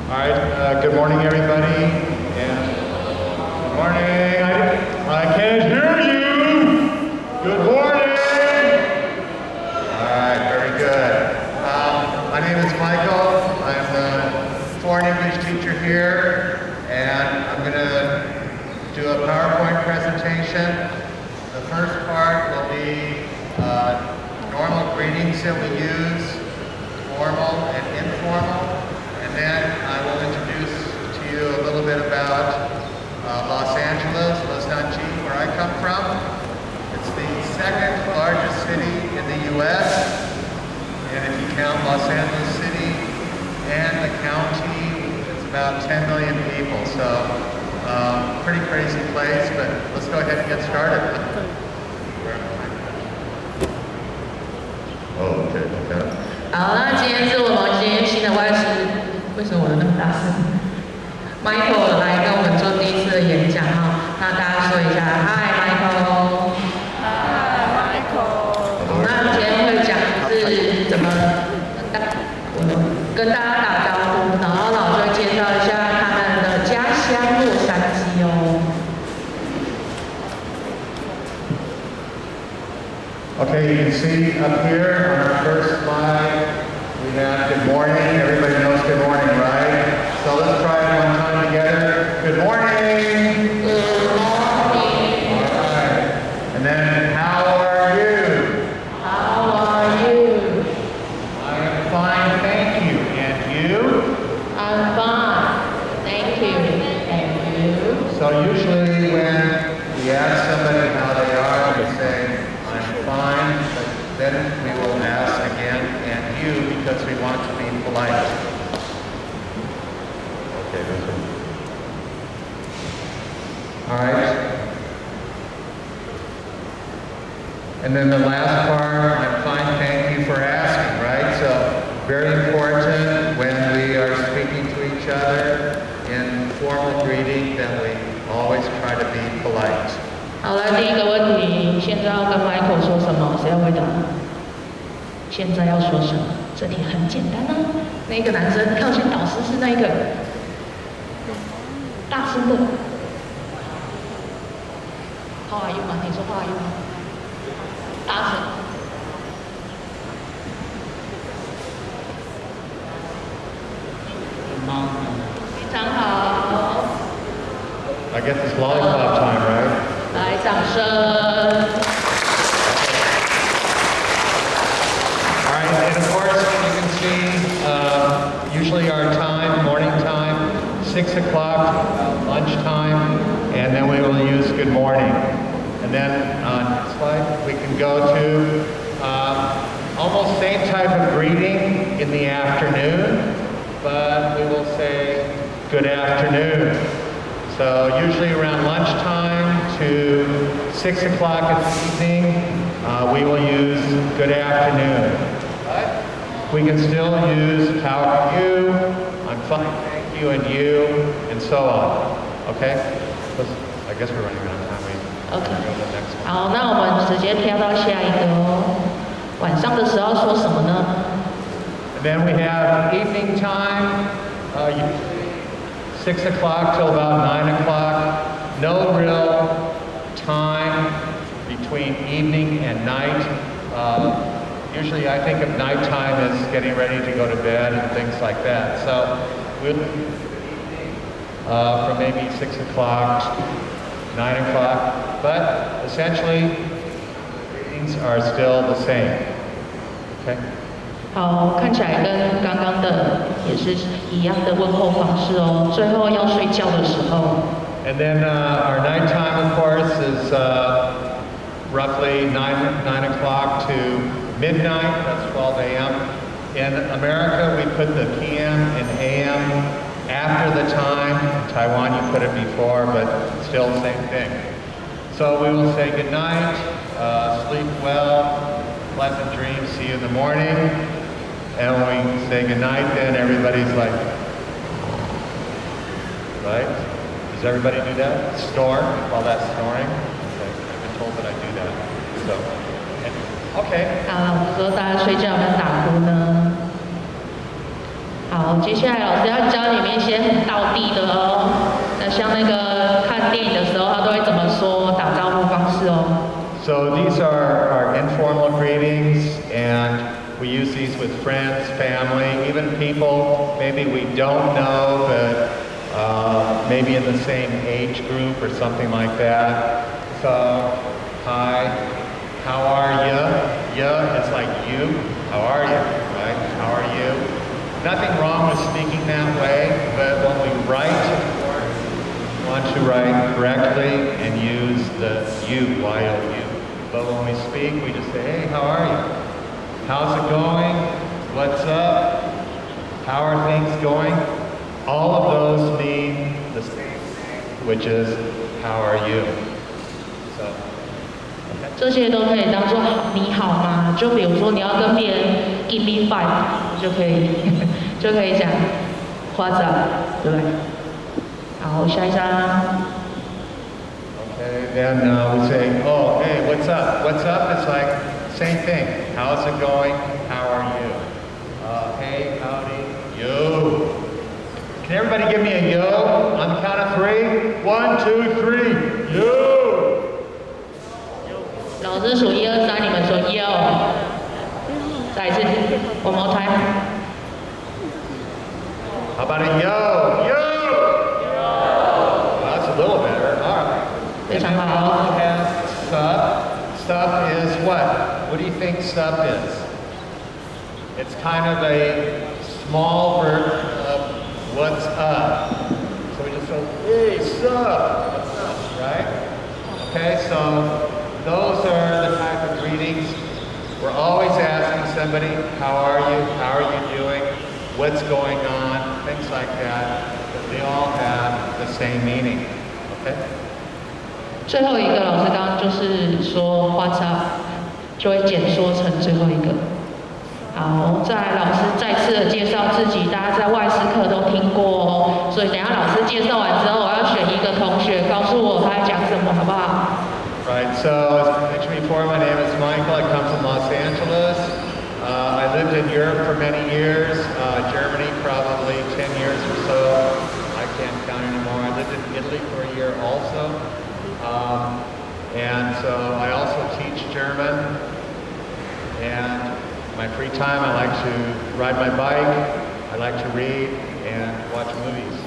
All right, good morning, everybody. And good morning. I can't hear you. Good morning. All right, very good. My name is Michael. I'm the foreign English teacher here, and I'm going to do a PowerPoint presentation. The first part will be normal greetings that we use, formal and informal. And then I will introduce to you a little bit about Los Angeles, where I come from. It's the second largest city in the U.S. And if you count Los Angeles City and the county, it's about 10 million people. So pretty crazy place, but let's go ahead and get started. Oh, okay. 好，那今天是我们今天新的外师，为什么我的那么大声 ？Michael 来跟我们做第一次的演讲哈，那大家说一下 ，Hi Michael。Hi Michael。那今天会讲是怎么跟大家打招呼，然后老师会介绍一下他们的家乡洛杉矶哦。Okay, you can see up here on our first slide, we have good morning. Everybody knows good morning, right? So let's try it one time together. Good morning. Good morning. All right. And then, how are you? How are you? I am fine, thank you. And you? I'm fine. Thank you. And you? So usually when we ask somebody how they are, we say, fine, but then we will ask again, and you, because we want to be polite. Okay, this one. All right. And then the last part, I'm fine, thank you for asking, right? So very important when we are speaking to each other in formal greeting that we always try to be polite. 好，来第一个问题，现在要跟 Michael 说什么？谁要回答？现在要说什么？这题很简单啊。那个男生靠近导师是那个，大声的。How are you 吗？你说 How are you 吗？大声。非常好。I guess it's lollipop time, right? 来，掌声。All right, and of course, you can see usually our time, morning time, 6 o'clock, lunchtime, and then we will use good morning. And then on this slide, we can go to almost same type of greeting in the afternoon, but we will say good afternoon. So usually around lunchtime to 6 o'clock in the evening, we will use good afternoon. But we can still use how are you, I'm fine, thank you, and you, and so on. Okay? I guess we're running out of time. OK. 好，那我们直接跳到下一个哦。晚上的时候说什么呢 And then we have evening time. Usually 6 o'clock till about 9 o'clock. No real time between evening and night. Usually I think of nighttime as getting ready to go to bed and things like that. So we'll from maybe 6 o'clock, 9 o'clock. But essentially, readings are still the same. Okay? 好，看起来跟刚刚的也是一样的问候方式哦。最后要睡觉的时候。And then our nighttime, of course, is roughly 9 o'clock to midnight. That's 12 a.m. In America, we put the p.m. and a.m. after the time. In Taiwan, you put it before, but still the same thing. So we will say good night, sleep well, pleasant dreams, see you in the morning. And when we say good night, then everybody's like, right? Does everybody do that? Snore? We call that snoring. Okay. I've been told that I do that. So, okay. 好，我说大家睡觉有没有打呼呢？好，接下来老师要教你们一些很道地的哦。那像那个看电影的时候，他都会怎么说打招呼方式哦。So these are our informal greetings, and we use these with friends, family, even people maybe we don't know, but maybe in the same age group or something like that. So, hi, how are you? Yeah, it's like you. How are you? Right? How are you? Nothing wrong with speaking that way, but when we write, we want to write correctly and use the you, Y-O-U. But when we speak, we just say, hey, how are you? How's it going? What's up? How are things going? All of those mean the same thing, which is, how are you? So, okay. 这些都可以当做你好吗？就比如说你要跟别人 give me five 就可以就可以讲 what's up， 对不对？好，下一张。Okay, then we say, oh, hey, what's up? What's up? It's like same thing. How's it going? How are you? Hey, howdy, yo. Can everybody give me a yo on the count of 3? 1, 2, 3, yo. 老师数1、2、3，你们说 yo。再一次 ，one more time。How about a yo? Yo. Well, that's a little better. All right. 非常好。Also has sup. Sup is what? What do you think sup is? It's kind of a small version of what's up. So we just go, hey, sup? What's up, right? Okay, so those are the type of greetings. We're always asking somebody, how are you? How are you doing? What's going on? Things like that. But they all have the same meaning. Okay? 最后一个老师刚刚就是说 what's up， 就会简缩成最后一个。好，再来老师再次的介绍自己，大家在外师课都听过哦，所以等一下老师介绍完之后，我要选一个同学告诉我他在讲什么，好不好？ Right, so as I mentioned before, my name is Michael. I come from Los Angeles. I lived in Europe for many years, Germany probably 10 years or so. I can't count anymore. I lived in Italy for a year also. And so I also teach German. And my free time, I like to ride my bike. I like to read and watch movies.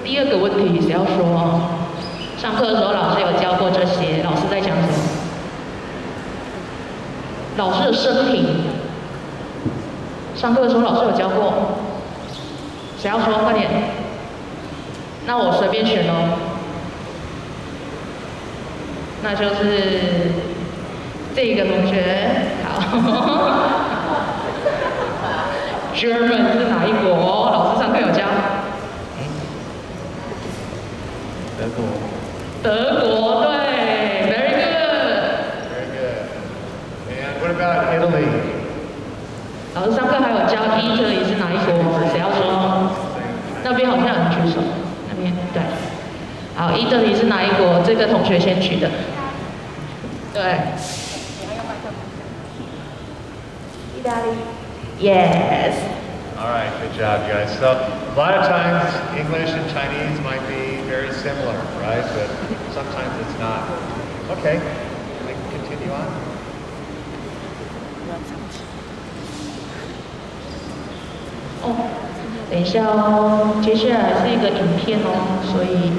第二个问题是要说，上课的时候老师有教过这些，老师在讲什么？老师的生平，上课的时候老师有教过，谁要说？快点！那我随便选哦。那就是这个同学，好。German 是哪一国？老师上课有教。德国。德国，对 ，very good。Very good. And what about Italy? 老师上课还有教 Italy 是哪一国？谁要说？那边好像有人举手，那边对。好 ，Italy 是哪一国？这个同学先举的。对。意大利。Yes. All right, good job, guys. So a lot of times English and Chinese might be very similar, right? But sometimes it's not. Okay, we can continue on. 哦，等一下哦，接下来是一个影片哦，所以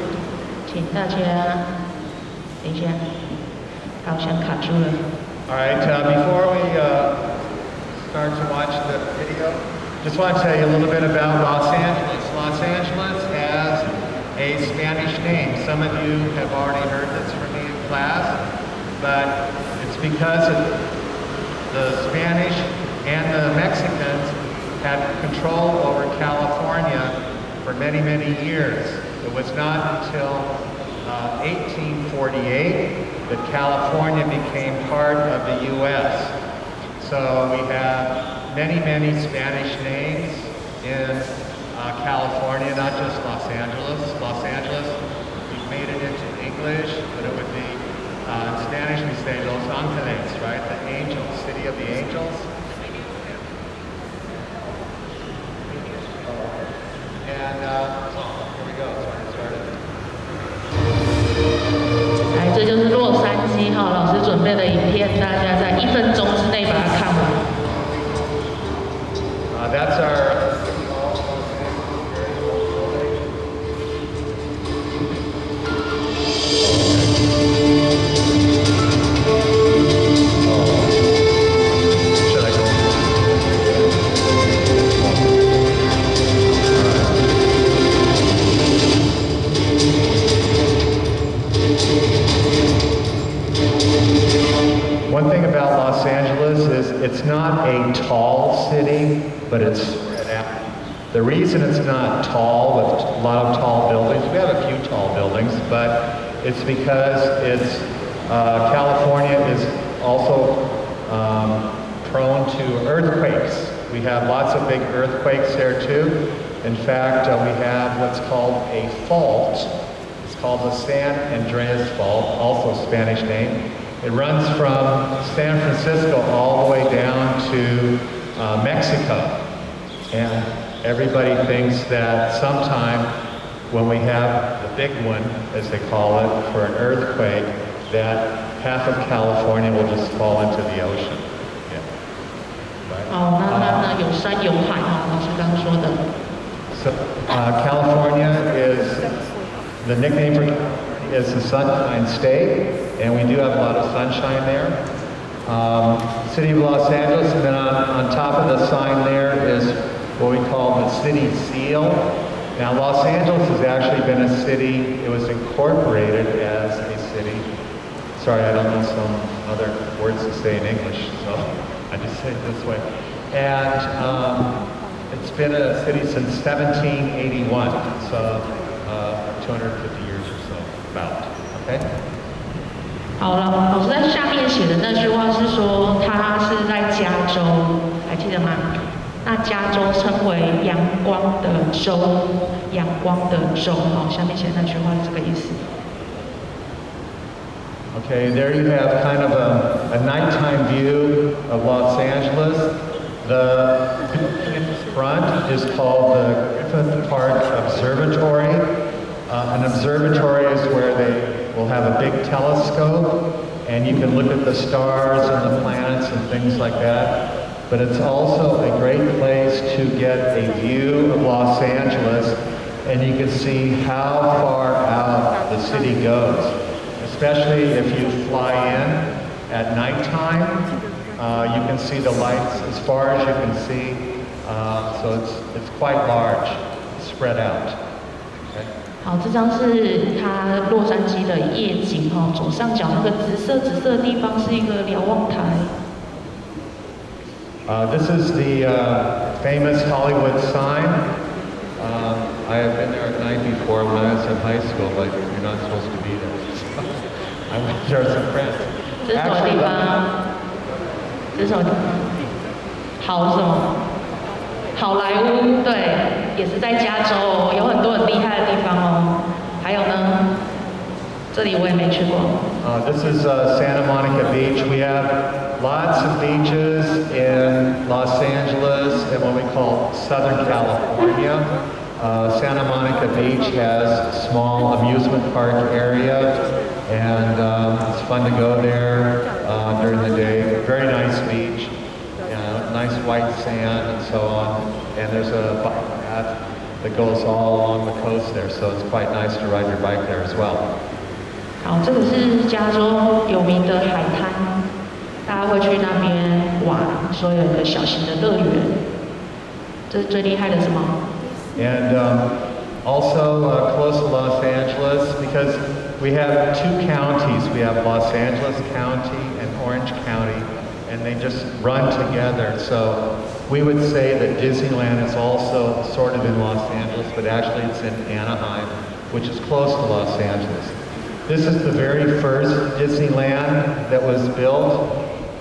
请大家等一下，好像卡住了。All right, before we start to watch the video, just want to tell you a little bit about Los Angeles. Los Angeles has a Spanish name. Some of you have already heard this from me in class, but it's because of the Spanish and the Mexicans had control over California for many, many years. It was not until 1848 that California became part of the U.S. So we have many, many Spanish names in California, not just Los Angeles. Los Angeles, we've made it into English, but it would be, in Spanish we say Los Angeles, right? The angel, city of the angels. And here we go. Started. 来，这就是洛杉矶哈，老师准备的影片，大家在1分钟之内把它看完。That's our. One thing about Los Angeles is it's not a tall city, but it's spread out. The reason it's not tall with a lot of tall buildings, we have a few tall buildings, but it's because it's California is also prone to earthquakes. We have lots of big earthquakes there too. In fact, we have what's called a fault. It's called the San Andreas Fault, also a Spanish name. It runs from San Francisco all the way down to Mexico. And everybody thinks that sometime when we have the big one, as they call it, for an earthquake, that half of California will just fall into the ocean. Yeah. Right?那有山有海哈，老师刚刚说的。So California is, the nickname for is the Sunshine State, and we do have a lot of sunshine there. City of Los Angeles, and then on top of the sign there is what we call the city seal. Now Los Angeles has actually been a city, it was incorporated as a city. Sorry, I don't know some other words to say in English, so I just say it this way. And it's been a city since 1781, so 250 years or so, about. Okay? 好了，老师在下面写的那句话是说，他是在加州，还记得吗？那加州称为阳光的州，阳光的州。好，下面写的那句话是这个意思。Okay, there you have kind of a nighttime view of Los Angeles. The front is called the Griffith Park Observatory. An observatory is where they will have a big telescope and you can look at the stars and the planets and things like that. But it's also a great place to get a view of Los Angeles and you can see how far out the city goes. Especially if you fly in at nighttime, you can see the lights as far as you can see. So it's quite large, spread out. Okay? 好，这张是它洛杉矶的夜景哈，左上角那个紫色的地方是一个瞭望台。This is the famous Hollywood sign. I have been there at night before when I was in high school, but you're not supposed to be there. I went there with some friends. 这是什么地方？这是什么地方？好什么？好莱坞，对，也是在加州哦，有很多很厉害的地方哦。还有呢，这里我也没去过。This is Santa Monica Beach. We have lots of beaches in Los Angeles and what we call Southern California. Santa Monica Beach has a small amusement park area, and it's fun to go there during the day. Very nice beach, nice white sand and so on. And there's a bike path that goes all along the coast there, so it's quite nice to ride your bike there as well. 好，这个是加州有名的海滩，大家会去那边玩，所以有一个小型的乐园。这是最厉害的什么？ And also close to Los Angeles, because we have two counties. We have Los Angeles County and Orange County, and they just run together. So we would say that Disneyland is also sort of in Los Angeles, but actually it's in Anaheim, which is close to Los Angeles. This is the very first Disneyland that was built,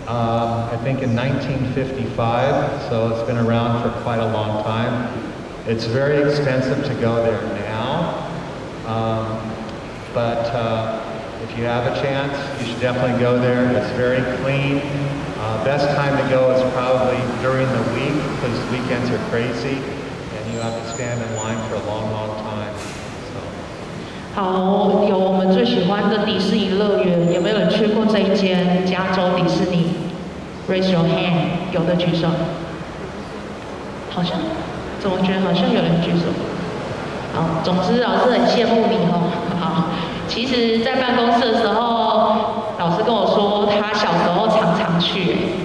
I think in 1955, so it's been around for quite a long time. It's very expensive to go there now, but if you have a chance, you should definitely go there. It's very clean. Best time to go is probably during the week because weekends are crazy, and you have to stand in line for a long, long time. So. 好，有我们最喜欢的迪士尼乐园，有没有人去过这一间加州迪士尼 ？Raise your hand， 有的举手。好像，怎么觉得好像有人举手？好，总之老师很羡慕你哦。好，其实，在办公室的时候，老师跟我说，他小时候常常去。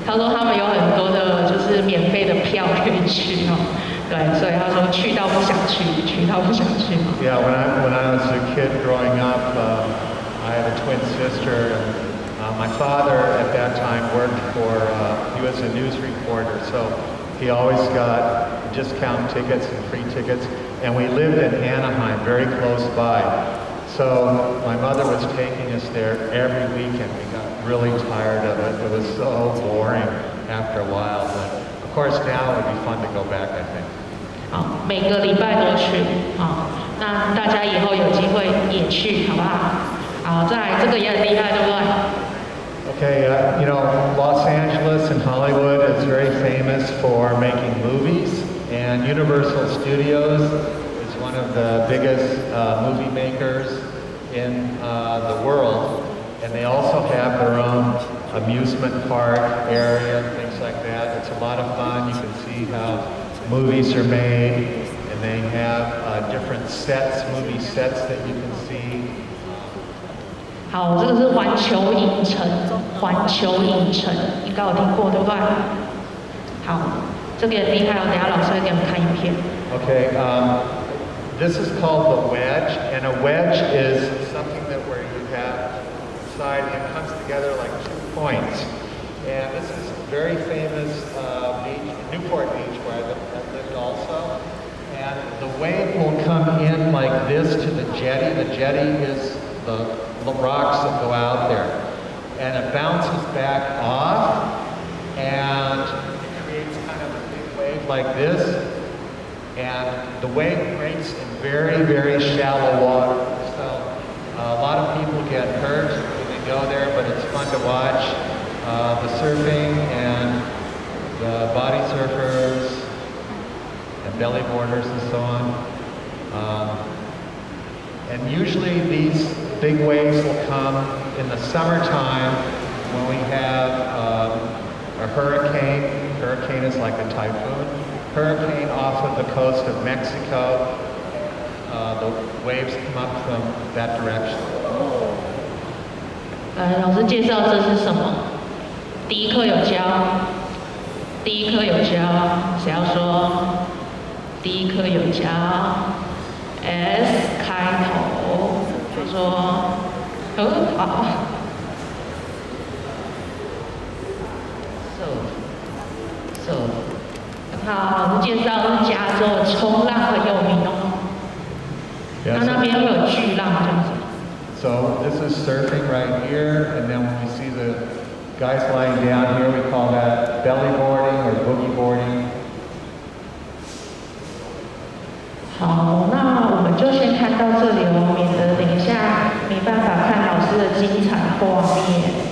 他说他们有很多的，就是免费的票可以去哦。对，所以他说去到不想去，去到不想去。Yeah, when I was a kid growing up, I had a twin sister. My father at that time worked for. He was a news reporter, so he always got discount tickets and free tickets. And we lived in Anaheim, very close by. So my mother was taking us there every weekend. We got really tired of it. It was so boring after a while. But of course now it would be fun to go back, I think. 好，每个礼拜都去，好，那大家以后有机会也去，好不好？好，再来这个也很厉害，对不对？ Okay, you know, Los Angeles and Hollywood is very famous for making movies, and Universal Studios is one of the biggest movie makers in the world, and they also have their own amusement park area, things like that. It's a lot of fun. You can see how movies are made, and they have different sets, movie sets that you can see. 好，这个是环球影城，应该有听过对不对？好，这个也厉害哦，等一下老师会给我们看影片。Okay, this is called the wedge, and a wedge is something that where you have side and it comes together like 2 points. And this is a very famous beach, Newport Beach, where I lived also. And the wave will come in like this to the jetty. The jetty is the rocks that go out there. And it bounces back off, and it creates kind of a big wave like this. And the wave breaks in very, very shallow water. So a lot of people get hurt when they go there, but it's fun to watch. The surfing and the body surfers and belly boarders and so on. And usually these big waves will come in the summertime when we have a hurricane. Hurricane is like a typhoon. Hurricane off of the coast of Mexico. The waves come up from that direction. 来，老师介绍这是什么？第一课有教，谁要说？第一课有教 S 开头，就说很好。So，好，老师介绍是加州的冲浪很有名哦。那边会有巨浪这样子。So this is surfing right here, and then when we see the guys lying down here, we call that belly boarding or boogie boarding. 好，那我们就先看到这里哦，免得等一下没办法看老师的精彩画面。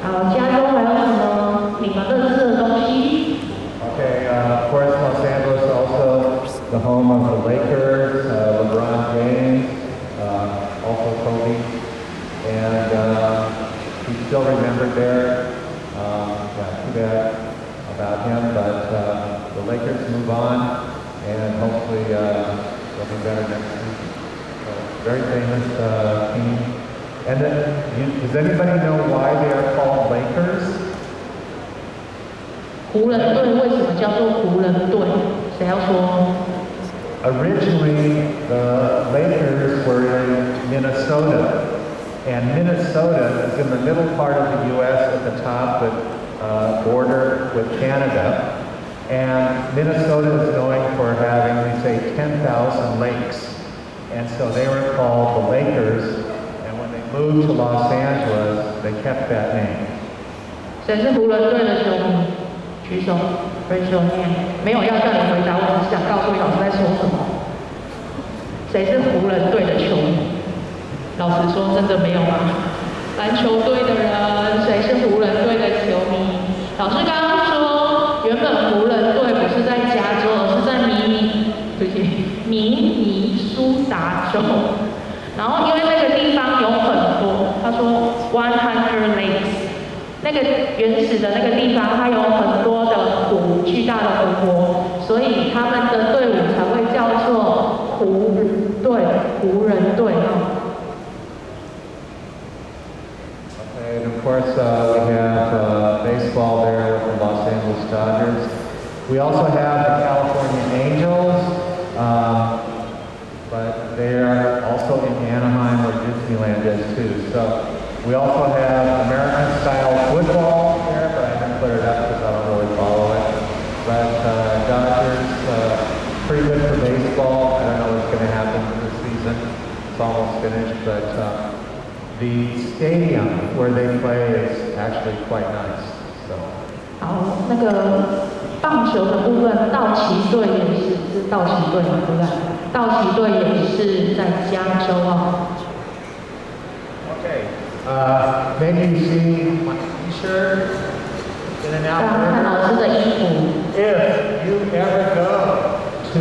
好，加州还有什么你们认识的东西？ Okay, of course, Los Angeles also the home of the Lakers, LeBron James, also Kobe, and he's still remembered there. Too bad about him, but the Lakers move on, and hopefully they'll be better next season. So, very famous team. And then, does anybody know why they are called Lakers? 湖人队为什么叫做湖人队？谁要说？ Originally, the Lakers were in Minnesota, and Minnesota is in the middle part of the U.S. at the top that border with Canada. And Minnesota is known for having, we say, 10,000 lakes. And so they were called the Lakers. And when they moved to Los Angeles, they kept that name. 谁是湖人队的球迷？举手 ，raise your hand。没有要叫你回答，我只是想告诉你老师在说什么。谁是湖人队的球老实说，真的没有吗？篮球队的人，谁是湖人队的球迷？老师刚刚说，原本湖人队不是在加州，而是在明尼苏达州。然后因为那个地方有很多，他说100 lakes， 那个原始的那个地方，它有很多的湖，巨大的湖泊，所以他们的队伍才会叫做湖人队And of course, we have baseball there with the Los Angeles Dodgers. We also have the California Angels, but they are also in Anaheim where Disneyland is too. So we also have American-style football there, but I haven't put it up because I don't really follow it. But Dodgers, pretty good for baseball. I don't know what's going to happen this season. It's almost finished, but the stadium where they play is actually quite nice. So. 好，那个棒球的部分，道奇队也是道奇队嘛，对不对？道奇队也是在加州哦。Okay. Maybe you see my T-shirt in and out. 看老师的衣服。If you ever go to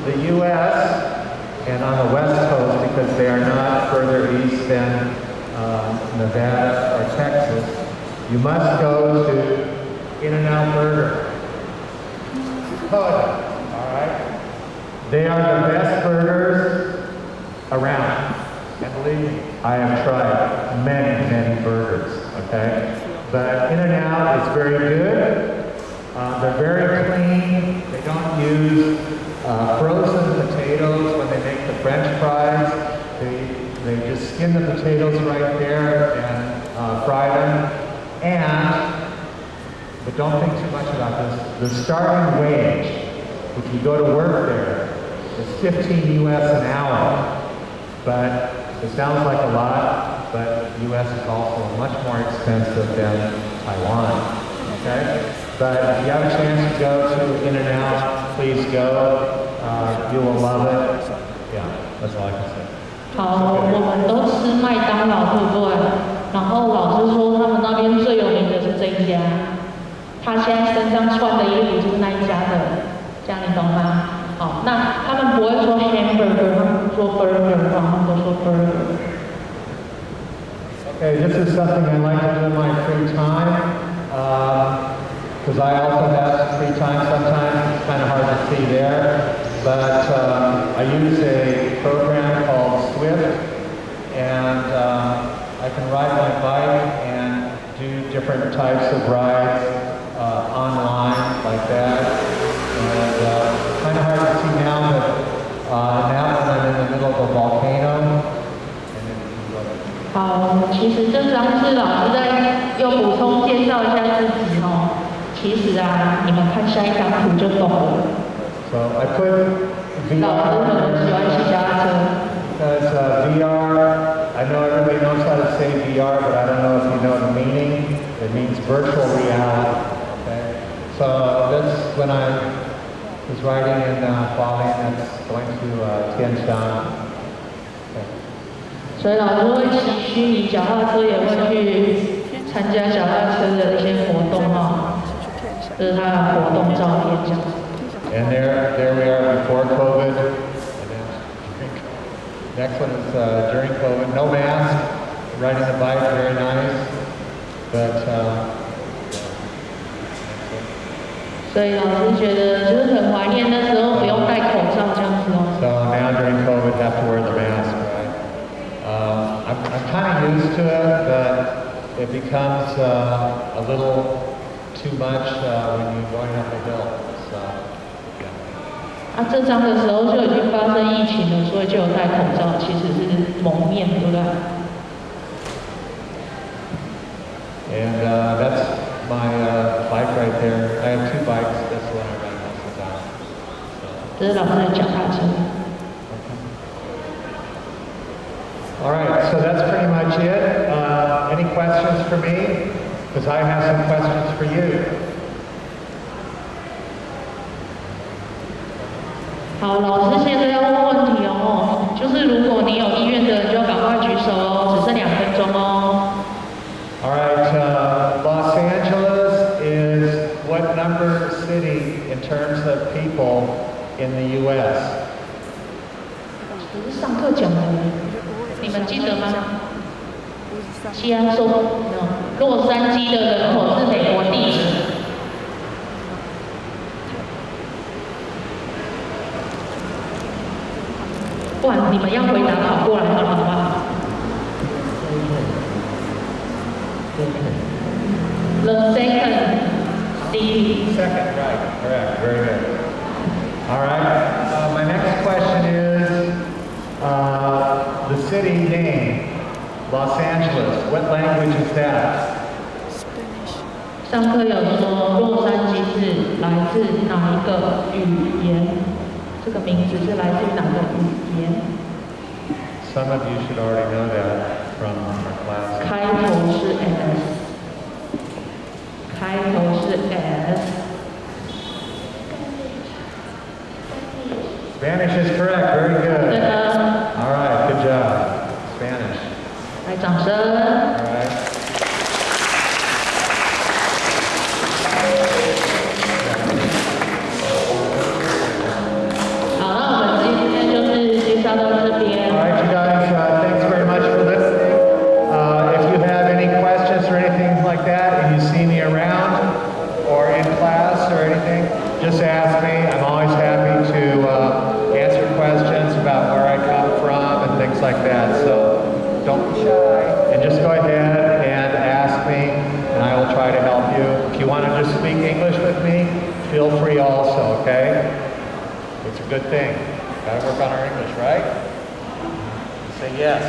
the U.S. and on the West Coast, because they are not further east than Nevada or Texas, you must go to In-N-Out Burger. All right? They are the best burgers around. And believe me, I have tried many burgers, okay? But In-N-Out is very good. They're very clean. They don't use frozen potatoes when they make the French fries. They just skin the potatoes right there and fry them. But don't think too much about this. The starting wage, if you go to work there, is $15 US an hour. But it sounds like a lot, but US is also much more expensive than Taiwan. Okay? But if you have a chance to go to In-N-Out, please go. You will love it. Yeah, that's all I can say. 好，我们都吃麦当劳，对不对？然后老师说他们那边最有名的是这一家，他现在身上穿的衣服就是那一家的，这样你懂吗？好，那他们不会说 hamburger， 他们说 burger， 他们都说 burger。Okay, this is something I like to do in my free time. Because I also have some free time sometimes. It's kind of hard to see there. But I use a program called Swift, and I can ride my bike and do different types of rides online like that. And kind of hard to see now, but now I'm in the middle of a volcano. 好，其实这张是老师在又补充介绍一下自己哦。其实啊，你们看下一张图就懂了。So I put VR. 老师很喜欢骑脚踏车。Because VR, I know everybody knows how to say VR, but I don't know if you know the meaning. It means virtual reality. Okay. So this, when I was riding in Hualien, that's going to Tianshan. 所以老师会骑虚拟脚踏车，也会去参加脚踏车的一些活动哈。这是他的活动照片这样。And there we are before COVID. And then next one is during COVID. No mask, riding the bike, very nice. But 所以老师觉得就是很怀念那时候不用戴口罩这样子哦。So now during COVID, have to wear the mask, right? I'm kind of used to it, but it becomes a little too much when you're going up the hill. So, yeah. 这张的时候就已经发生疫情了，所以就有戴口罩，其实是蒙面，对不对？ And that's my bike right there. I have two bikes. That's the one I ride most of the time. 这是老师的脚踏车。 All right, so that's pretty much it. Any questions for me? Because I have some questions for you. 好，老师现在要问问题哦，就是如果你有意愿的人，就赶快举可是上课讲的，你们记得吗？西安说，洛杉矶的人口是美国第几？不然你们要回答跑过来好不好 ？The second city. Second, right, correct, very good. All right, my next question is the city name, Los Angeles. What language is that? 上课有说洛杉矶是来自哪一个语言？这个名字是来自哪个语言？ Some of you should already know that from our class. 开头是 S， 开头是 S。 Spanish is correct, very good. 对的。 All right, good job. Spanish. 来，掌声。 All right. 好，那我们今天就是介绍到这边。 All right, you guys, thanks very much for listening. If you have any questions or anything like that, and you see me around or in class or anything, just ask me. I'm always happy to answer questions about where I come from and things like that. So don't be shy and just go ahead and ask me, and I will try to help you. If you want to just speak English with me, feel free also, okay? It's a good thing. Got to work on our English, right? Say yes.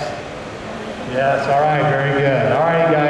Yes, all right, very good. All right, you guys.